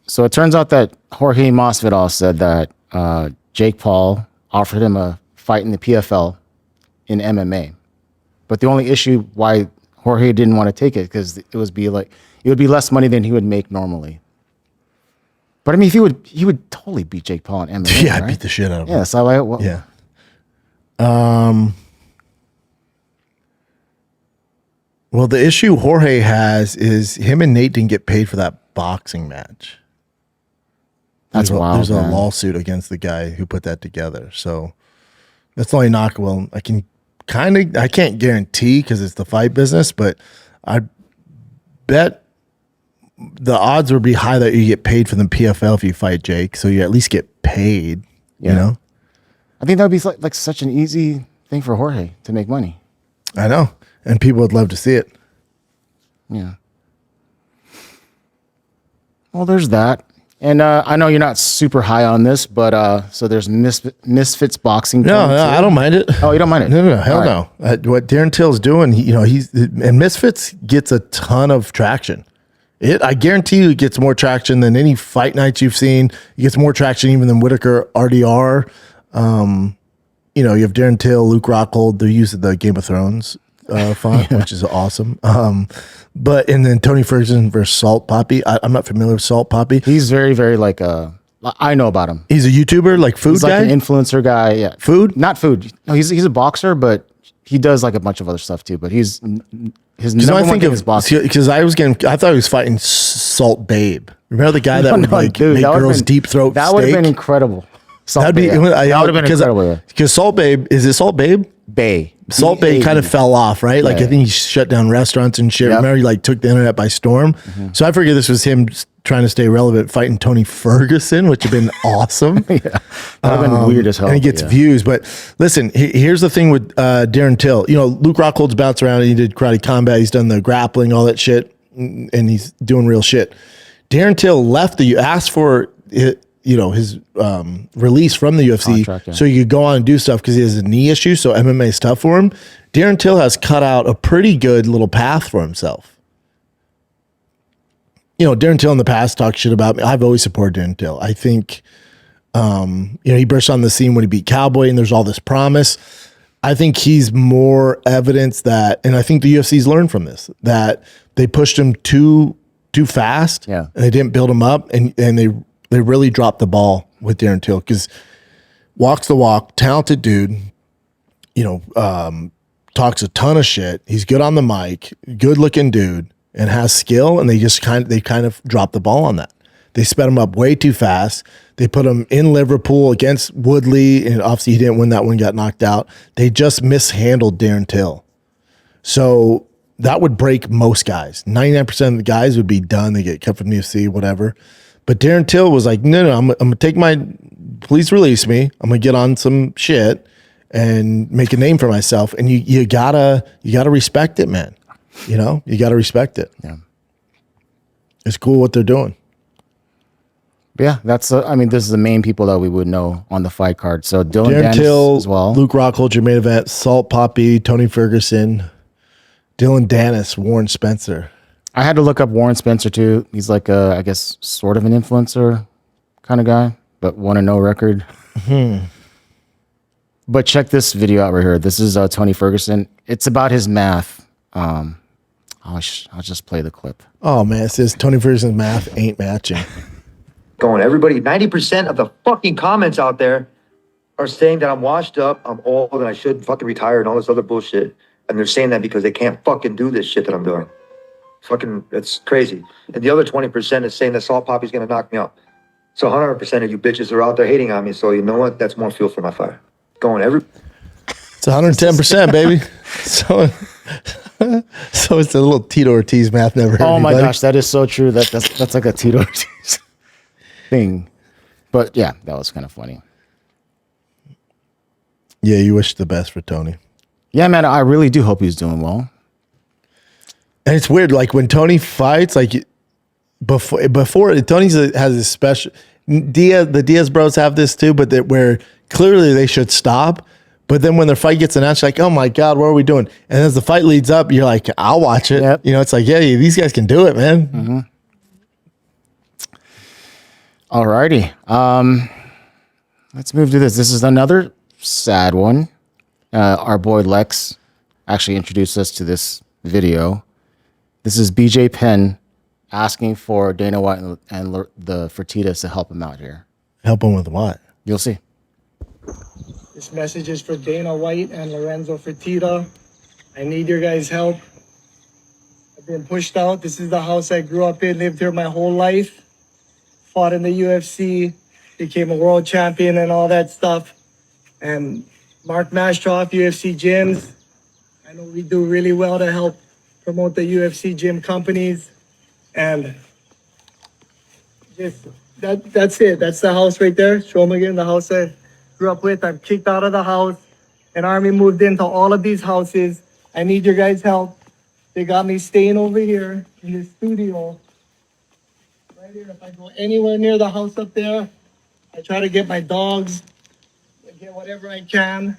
So it turns out that Jorge Masvidal said that Jake Paul offered him a fight in the PFL in MMA. But the only issue why Jorge didn't want to take it because it would be less money than he would make normally. But I mean, if he would totally beat Jake Paul in MMA. Yeah, right? beat the shit out of him. Yeah, so Yeah. Well, the issue Jorge has is him and Nate didn't get paid for that boxing match. That's wild. There's a man. lawsuit against the guy who put that together. So that's the only knock. Well, I can't guarantee because it's the fight business, but I bet the odds would be high that you get paid for the PFL if you fight Jake. So you at least get paid, you know? I think that would be like such an easy thing for Jorge to make money. I know. And people would love to see it. Yeah. Well, there's that. And I know you're not super high on this, but so there's Misfits Boxing. No, I don't mind it. Oh, you don't mind it? No, hell no. What Darren Till's doing, and Misfits gets a ton of traction. I guarantee you it gets more traction than any fight nights you've seen. It gets more traction even than Whittaker RDR. You have Darren Till, Luke Rockhold. They're using the Game of Thrones font, which is awesome. And then Tony Ferguson versus Salt Papi. I'm not familiar with Salt Papi. He's very, very I know about him. He's a YouTuber, like food He's guy? like an influencer guy. Yeah. Food? Not food. No, he's a boxer, but he does like a bunch of other stuff too. But his number one thing is boxing. Because I thought he was fighting Salt Babe. Remember the guy that would make girls deep throat That steak? would have been incredible. That would have been incredible. Because Salt Babe, is it Salt Babe? Bay. Salt Babe kind of fell off, right? Like I think he shut down restaurants and shit. Yep. Remember, he took the internet by storm. So I figured this was him trying to stay relevant, fighting Tony Ferguson, which would have been awesome. That would have been weird as hell. And he gets views. But listen, here's the thing with Darren Till. Luke Rockhold's bounced around and he did karate combat. He's done the grappling, all that shit, and he's doing real shit. Darren Till asked for it. His release from the UFC Contract, so you could go on and do stuff because he has a knee issue, so MMA is tough for him. Darren Till has cut out a pretty good little path for himself. Darren Till in the past talked shit about me. I've always supported Darren Till. I think, he burst on the scene when he beat Cowboy, and there's all this promise. I think he's more evidence that, and I think the UFC's learned from this, that they pushed him too fast. Yeah. And they didn't build him up, and they really dropped the ball with Darren Till, because walks the walk, talented dude, talks a ton of shit. He's good on the mic, good looking dude, and has skill. And they just kind of dropped the ball on that. They sped him up way too fast. They put him in Liverpool against Woodley, and obviously he didn't win that one, got knocked out. They just mishandled Darren Till. So that would break most guys. 99% of the guys would be done. They get cut from the UFC, whatever. But Darren Till was like, no, I'm going to take please release me. I'm going to get on some shit and make a name for myself. And you gotta respect it, man. You got to respect it. Yeah. It's cool what they're doing. But yeah, this is the main people that we would know on the fight card. So Darren Darren Till as well. Luke Rockhold, your main event. Salt Papi, Tony Ferguson, Dylan Dennis, Warren Spencer. I had to look up Warren Spencer too. He's like I guess sort of an influencer kind of guy, but won a no record. But check this video out right here. This is Tony Ferguson. It's about his math. I'll just play the clip. Oh man, it says Tony Ferguson's math ain't matching. Going, everybody, 90% of the fucking comments out there are saying that I'm washed up, I'm old, and I should fucking retire and all this other bullshit. And they're saying that because they can't fucking do this shit that I'm doing. Fucking, it's crazy. And the other 20% is saying that Salt Papi's gonna knock me out. So 100% of you bitches are out there hating on me. So you know what? That's more fuel for my fire. Going, It's 110%, baby. So it's a little Tito Ortiz math never hurt Oh my anybody. gosh, that is so true. That's like a Tito Ortiz thing. But yeah, that was kind of funny. Yeah, you wish the best for Tony. Yeah, man, I really do hope he's doing well. And it's weird, like when Tony fights, like before Tony's has this special. The Diaz bros have this too, but where clearly they should stop. But then when their fight gets announced, you're like, oh my God, what are we doing? And as the fight leads up, you're like, I'll watch it. Yep. It's like, yeah, these guys can do it, man. Mm-hmm. Alrighty. Let's move to this. This is another sad one. Our boy Lex actually introduced us to this video. This is BJ Penn asking for Dana White and the Fertitas to help him out here. Help him with what? You'll see. This message is for Dana White and Lorenzo Fertitta. I need your guys' help. I've been pushed out. This is the house I grew up in, lived here my whole life. Fought in the UFC, became a world champion and all that stuff. And Mark Mastroff, UFC gyms. I know we do really well to help promote the UFC gym companies. And just that's it. That's the house right there. Show them again, the house I grew up with. I'm kicked out of the house. An army moved into all of these houses. I need your guys' help. They got me staying over here in this studio. Right here. If I go anywhere near the house up there, I try to get my dogs, get whatever I can.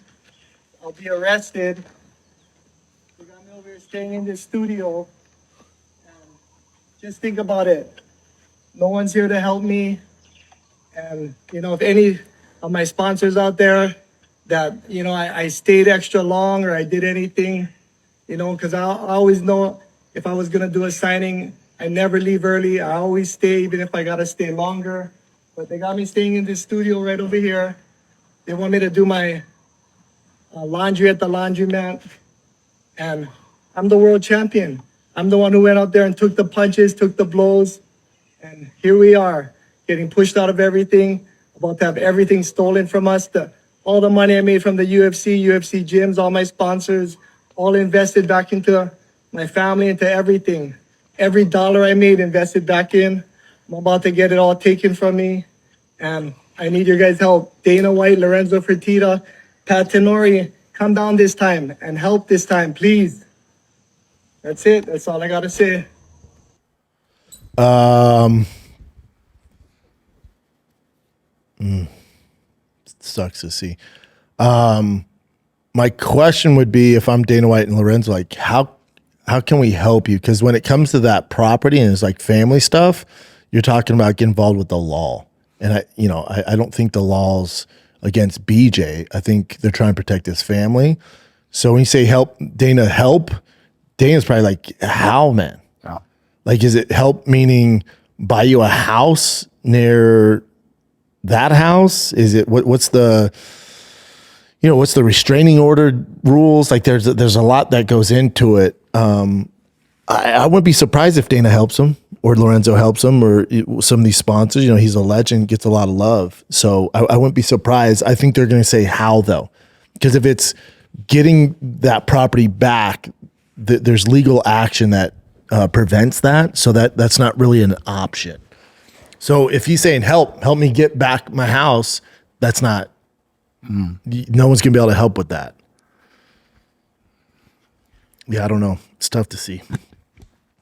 I'll be arrested. They got me over here staying in this studio. And just think about it. No one's here to help me. And, if any of my sponsors out there that, I stayed extra long or I did anything, because I always know if I was going to do a signing, I never leave early. I always stay, even if I got to stay longer. But they got me staying in this studio right over here. They want me to do my laundry at the laundromat. And I'm the world champion. I'm the one who went out there and took the punches, took the blows. And here we are, getting pushed out of everything, about to have everything stolen from us. All the money I made from the UFC gyms, all my sponsors, all invested back into my family, into everything. Every dollar I made invested back in. I'm about to get it all taken from me. And I need your guys' help. Dana White, Lorenzo Fertitta, Pat Tenori, come down this time and help this time, please. That's it. That's all I got to say. Sucks to see. My question would be, if I'm Dana White and Lorenzo, like how how can we help you? Because when it comes to that property and it's like family stuff, you're talking about getting involved with the law. And I don't think the law's against BJ. I think they're trying to protect his family. So when you say help, Dana's probably like, how, man? Yeah. Like, is it help meaning buy you a house near that house? Is it what's the restraining order rules? Like there's a lot that goes into it. I wouldn't be surprised if Dana helps him or Lorenzo helps him or some of these sponsors. He's a legend, gets a lot of love. So I wouldn't be surprised. I think they're going to say how though, because if it's getting that property back, there's legal action that prevents that. So that's not really an option. So if he's saying help me get back my house, that's not. No one's gonna be able to help with that. Yeah, I don't know. It's tough to see.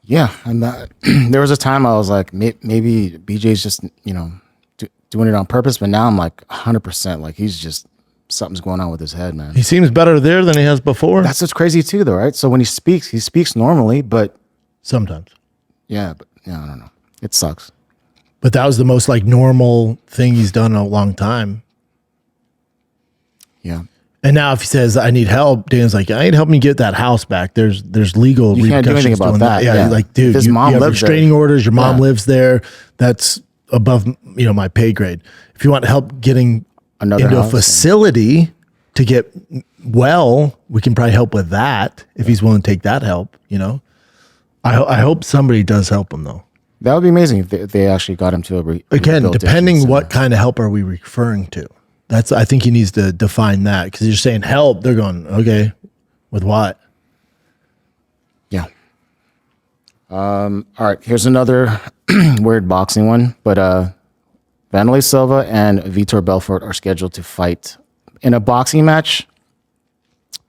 Yeah, and there was a time I was like, maybe BJ's just doing it on purpose, but now I'm like 100%. Like he's just something's going on with his head, man. He seems better there than he has before. That's what's crazy too, though, right? So when he speaks normally, but sometimes. Yeah, but I don't know. It sucks. But that was the most like normal thing he's done in a long time. Yeah. And now if he says I need help, Dan's like, I need help me get that house back. There's legal you can't do anything repercussions about doing that. Yeah, like dude, his you mom have lives restraining there. orders. Your mom lives there. That's above my pay grade. If you want help getting Another into house, a facility to get well, we can probably help with that if he's willing to take that help. I hope somebody does help him though. That would be amazing if they actually got him to a Again, depending what kind of help are we referring to. I think he needs to define that because you're saying help. They're going, okay, with what? Yeah. All right. Here's another weird boxing one. But Vanderlei Silva and Vitor Belfort are scheduled to fight in a boxing match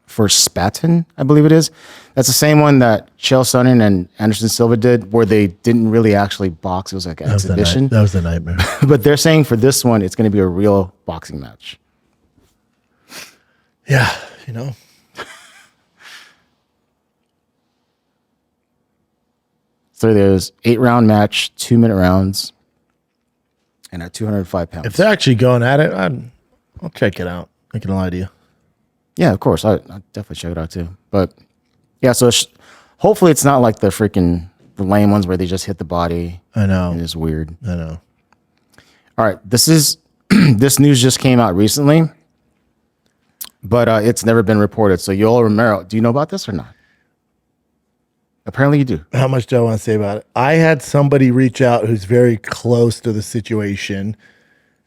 for Spaten, I believe it is. That's the same one that Chael Sonnen and Anderson Silva did, where they didn't really actually box. It was like an exhibition. That was the nightmare. But they're saying for this one, it's going to be a real boxing match. Yeah, So there's 8-round match, 2-minute rounds, and at 205 pounds. If they're actually going at it, I'll check it out. Not gonna lie to you. Yeah, of course. I'll definitely check it out too. But yeah, so hopefully it's not like the lame ones where they just hit the body. I know. And it's weird. I know. All right. This news just came out recently, but it's never been reported. So Yoel Romero, do you know about this or not? Apparently you do. How much do I want to say about it? I had somebody reach out who's very close to the situation.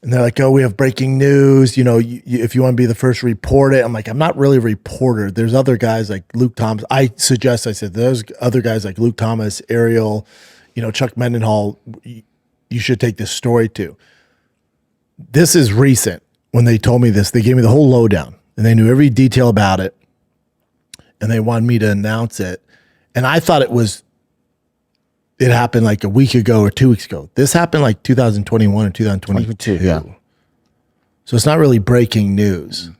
And they're like, oh, we have breaking news. If you want to be the first to report it. I'm like, I'm not really a reporter. There's other guys like Luke Thomas. I said, there's other guys like Luke Thomas, Ariel, Chuck Mendenhall. You should take this story to. This is recent. When they told me this, they gave me the whole lowdown and they knew every detail about it. And they wanted me to announce it. And I thought it happened like a week ago or 2 weeks ago. This happened like 2021 or 2022. Yeah. So it's not really breaking news.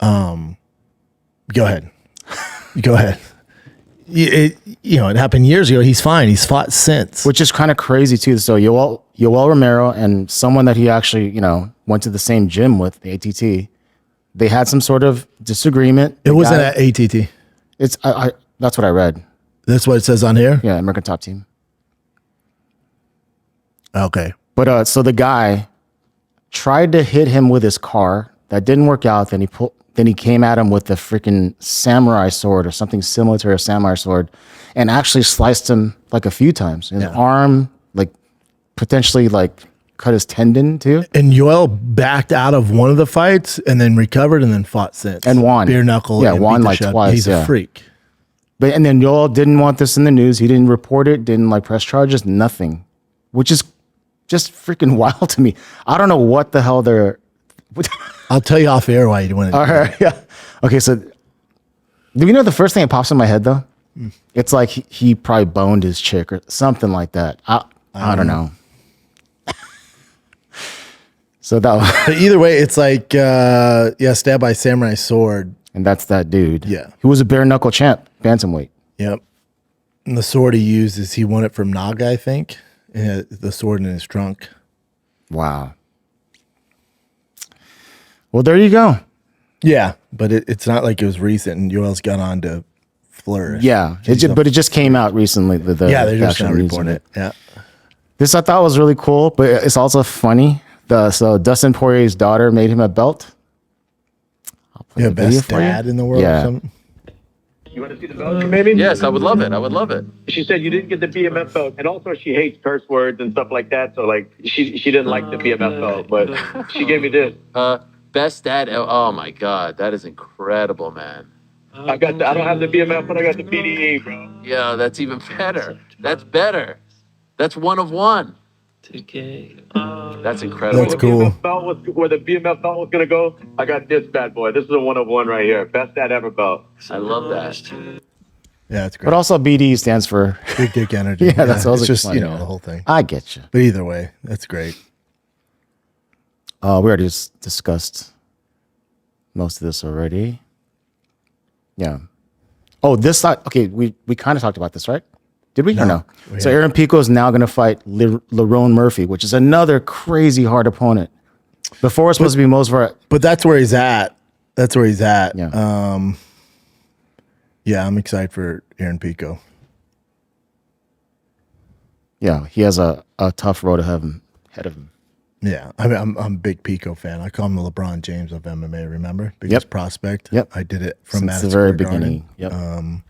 Go ahead. Go ahead. It happened years ago. He's fine. He's fought since. Which is kind of crazy too. So Yoel Romero and someone that he actually, went to the same gym with, the ATT, they had some sort of disagreement. It wasn't at ATT. It's that's what I read. That's what it says on here? Yeah, American Top Team. Okay. But so the guy tried to hit him with his car. That didn't work out. Then he came at him with the freaking samurai sword or something similar to a samurai sword and actually sliced him like a few times. His arm, like potentially like cut his tendon too. And Yoel backed out of one of the fights and then recovered and then fought since. And won. Bare knuckle. Yeah, and won beat the like shit. twice. He's a freak. And then Yoel didn't want this in the news. He didn't report it, didn't like press charges, nothing, which is just freaking wild to me. I don't know what the hell they're. I'll tell you off air why you want to. All right, yeah. Okay, so do you know the first thing that pops in my head though? It's like he probably boned his chick or something like that. I don't know. So that. But either way, it's like stabbed by samurai sword. And that's that dude. Yeah. Who was a bare knuckle champ, bantamweight. Yep. And the sword he used is he won it from Naga, I think. And he had the sword in his trunk. Wow. Well, there you go. Yeah, but it's not like it was recent and Yoel's got on to flourish. Yeah, but it just came out recently. They're just not reporting it. Yeah. This I thought was really cool, but it's also funny. So Dustin Poirier's daughter made him a belt. Yeah, best dad in the world or something. You want to see the belt, maybe? Yes, I would love it. I would love it. She said you didn't get the BMF belt, and also she hates curse words and stuff like that. So like she didn't like the BMF belt, but she gave me this. Best dad. Oh my God, that is incredible, man. I don't have the BMF, but I got the BDE, bro. Yeah, that's even better. That's better. That's one of one. That's incredible. That's cool. Where the BMF belt was gonna go, I got this bad boy. This is a 1 of 1 right here. Best dad ever belt. I love that. Yeah, that's great. But also BD stands for Big Dick Energy. Yeah, that's also it's just, funny, the whole thing. I get you. But either way, that's great. We already just discussed most of this already. Yeah. Oh, this side. Okay, we kind of talked about this, right? Did we? Or no? So Aaron Pico is now going to fight Lerone Murphy, which is another crazy hard opponent. Before it's supposed to be Mosvar. But that's where he's at. Yeah. Yeah, I'm excited for Aaron Pico. Yeah, he has a tough road ahead of him. Yeah, I mean, I'm a big Pico fan. I call him the LeBron James of MMA. Remember, biggest prospect. Yep, I did it from since the very beginning. Yep, and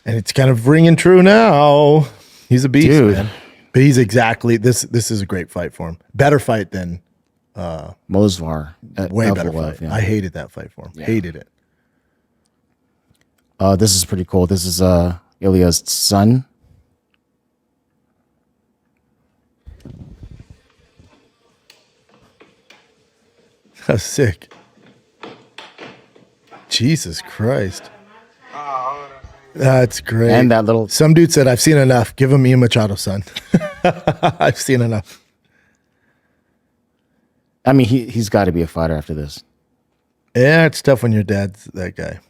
it's kind of ringing true now. He's a beast, man. But he's exactly this. This is a great fight for him. Better fight than Mosvar. Way better fight. Yeah. I hated that fight for him. Yeah. Hated it. This is pretty cool. This is Ilia's son. That's sick. Jesus Christ. That's great. And that little... Some dude said, I've seen enough. Give him Ian Machado, son. I've seen enough. I mean, he's got to be a fighter after this. Yeah, it's tough when your dad's that guy.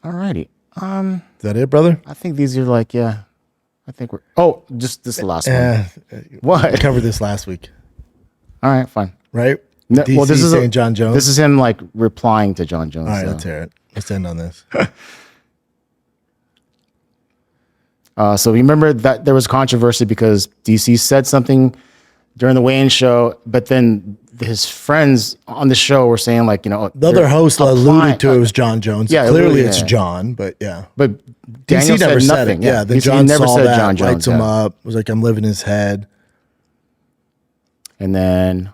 All righty. Is that it, brother? I think these are like, I think we're... Oh, just this last one. What? We covered this last week. All right, fine. Right? No, DC well, this is saying John Jones. This is him like replying to John Jones. All right, let's hear it. Let's end on this. So remember that there was controversy because DC said something during the weigh-in show, but then his friends on the show were saying like, the other host alluded to it was John Jones. Yeah, clearly it's John, but yeah. But DC Daniel never said said nothing. it. Yeah, then he John never saw said that, John Jones. lights him up. Was like, I'm living his head. And then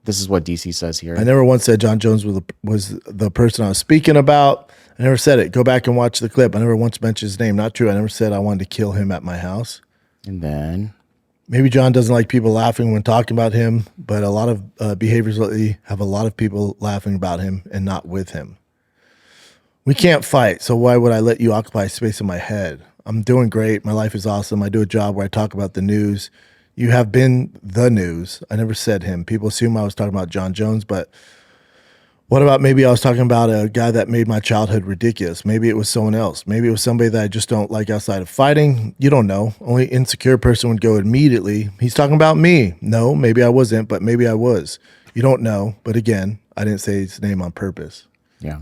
this is what DC says here. I never once said John Jones was the person I was speaking about. I never said it. Go back and watch the clip. I never once mentioned his name. Not true. I never said I wanted to kill him at my house. And then maybe John doesn't like people laughing when talking about him, but a lot of behaviors lately have a lot of people laughing about him and not with him. We can't fight, so why would I let you occupy space in my head? I'm doing great. My life is awesome. I do a job where I talk about the news. You have been the news. I never said him. People assume I was talking about John Jones, but what about maybe I was talking about a guy that made my childhood ridiculous? Maybe it was someone else. Maybe it was somebody that I just don't like outside of fighting. You don't know. Only insecure person would go immediately. He's talking about me. No, maybe I wasn't, but maybe I was. You don't know. But again, I didn't say his name on purpose. Yeah.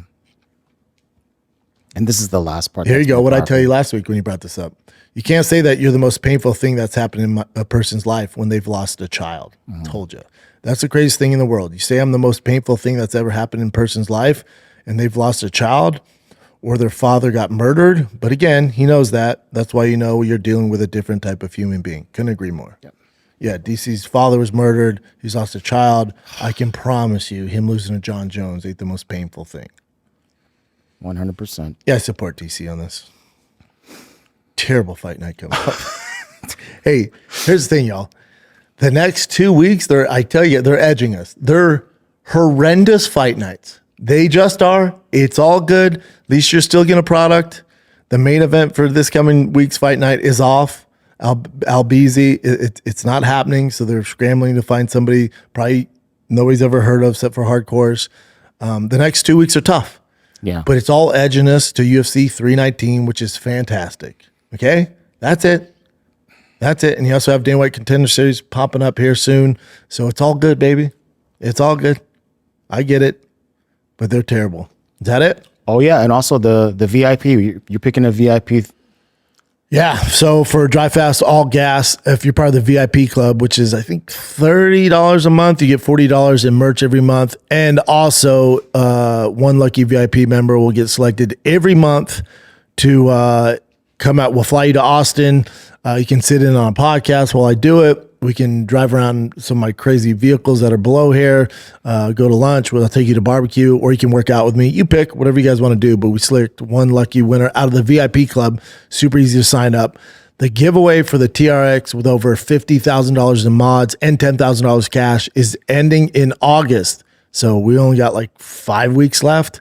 And this is the last part. Here you go. What I tell you last week when you brought this up. You can't say that you're the most painful thing that's happened in a person's life when they've lost a child. Told you. That's the craziest thing in the world. You say I'm the most painful thing that's ever happened in a person's life and they've lost a child or their father got murdered. But again, he knows that. That's why you know you're dealing with a different type of human being. Couldn't agree more. Yep. Yeah, DC's father was murdered. He's lost a child. I can promise you him losing to John Jones ain't the most painful thing. 100%. Yeah, I support DC on this. Terrible fight night coming up. Hey, here's the thing, y'all. The next 2 weeks, I tell you, they're edging us. They're horrendous fight nights. They just are. It's all good. At least you're still getting a product. The main event for this coming week's fight night is off. Albizi, it's not happening, so they're scrambling to find somebody probably nobody's ever heard of except for hardcores. The next 2 weeks are tough. Yeah. But it's all edging us to UFC 319, which is fantastic. Okay? That's it. That's it. And you also have Dana White Contender Series popping up here soon. So it's all good, baby. It's all good. I get it. But they're terrible. Is that it? Oh, yeah. And also the VIP. You're picking a VIP. Yeah. So for Dry Fast All Gas, if you're part of the VIP club, which is, I think, $30 a month, you get $40 in merch every month. And also, one lucky VIP member will get selected every month to come out. We'll fly you to Austin. You can sit in on a podcast while I do it. We can drive around some of my crazy vehicles that are below here, go to lunch, I'll take you to barbecue, or you can work out with me. You pick whatever you guys want to do, but we select one lucky winner out of the VIP club. Super easy to sign up. The giveaway for the TRX with over $50,000 in mods and $10,000 cash is ending in August. So we only got like 5 weeks left.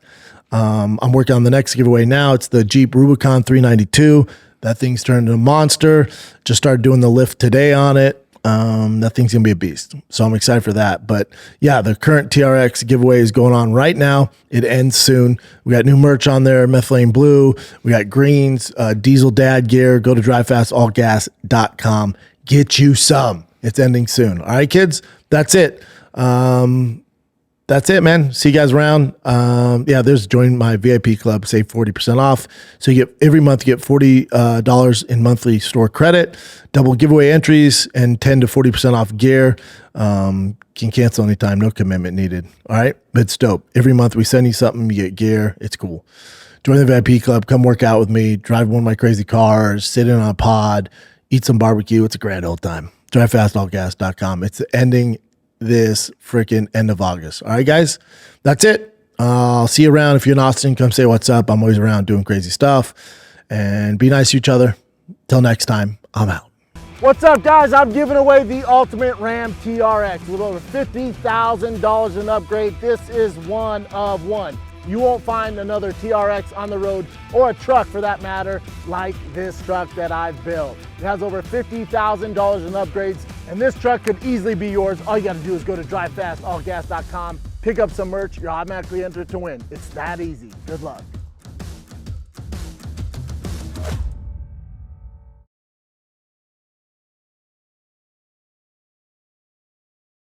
I'm working on the next giveaway now. It's the Jeep Rubicon 392. That thing's turned into a monster. Just started doing the lift today on it. That thing's going to be a beast. So I'm excited for that. But yeah, the current TRX giveaway is going on right now. It ends soon. We got new merch on there, methylene blue. We got greens, diesel dad gear. Go to dryfastallgas.com. Get you some. It's ending soon. All right, kids, that's it. That's it, man. See you guys around. Yeah, there's join my VIP club, save 40% off. So you get every month, you get $40 in monthly store credit, double giveaway entries, and 10 to 40% off gear. Can cancel anytime, no commitment needed. All right, but it's dope. Every month we send you something, you get gear. It's cool. Join the VIP club. Come work out with me. Drive one of my crazy cars. Sit in on a pod. Eat some barbecue. It's a grand old time. Dryfastallgas.com. It's ending this freaking end of August. All right, guys, that's it. I'll see you around. If you're in Austin, come say what's up. I'm always around doing crazy stuff, and be nice to each other. Till next time, I'm out. What's up, guys? I'm giving away the Ultimate Ram TRX with over $50,000 in upgrade. This is one of one. You won't find another TRX on the road, or a truck for that matter, like this truck that I've built. It has over $50,000 in upgrades, and this truck could easily be yours. All you gotta do is go to dryfastallgas.com, pick up some merch, you're automatically entered to win. It's that easy. Good luck.